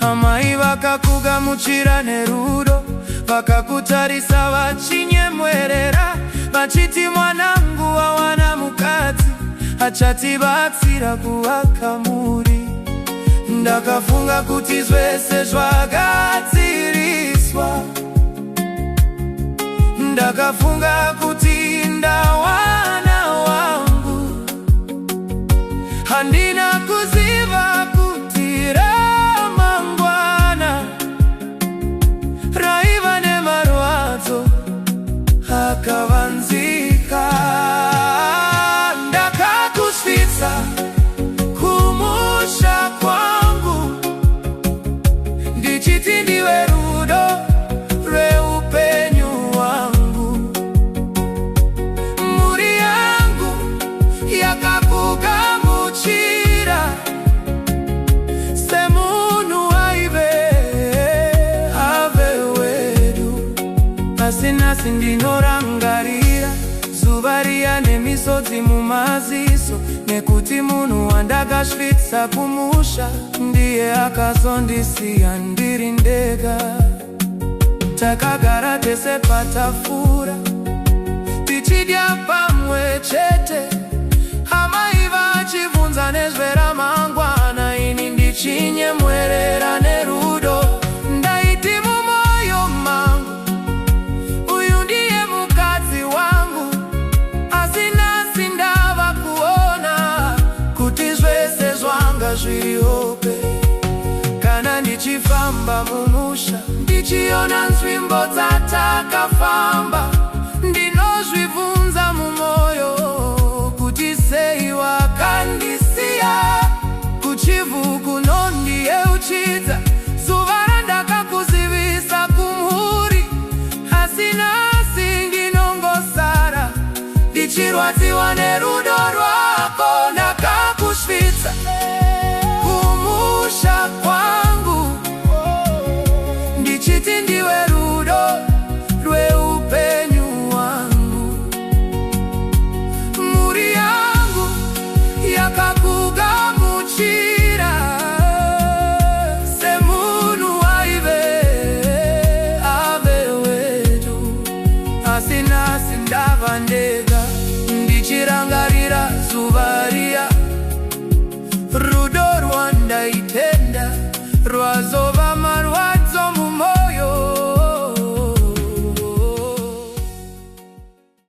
amai vakakugamuchira nerudo, vakakutarisa vachinyemwerera, vachiti mwanangu wawana mukadzi achatibatsira kuvaka mhuri. Ndakafunga kuti zvese zvagadziriswa, ndakafunga kuti ndawana wangu. Handina kuziva kuti ramangwana raiva nemarwadzo akavanzika. Ndakakusvitsa kumusha kwangu, ndichiti ndiwe rudo reupenyu wangu. Mhuri yangu yakakugamuchira semunhu aive wedu. Asi nhasi ndinorangarira zuva riya nemisodzi mumaziso, nekuti munhu wandakasvitsa kumusha ndiye akazondisiya ndiri ndega. Takagara tese patafura tichidya pamwe chete, amai vachibvunza nezveramangwana, ini ndichinyemwerera nerudo. Ndaiti mumwoyo mangu, uyu ndiye mukadzi wangu. Asi nhasi ndava kuona kuti zvese zvanga zviri hope. Kana ndichifamba mumusha ndichiona nzvimbo dzatakafamba, ndinozvibvunza mumwoyo kuti sei wakandisiya. Kuchivhu kunondiyeuchidza zuva randakakuzivisa kumhuri, asi nhasi ndinongosara ndichirwadziwa nerudo rwako.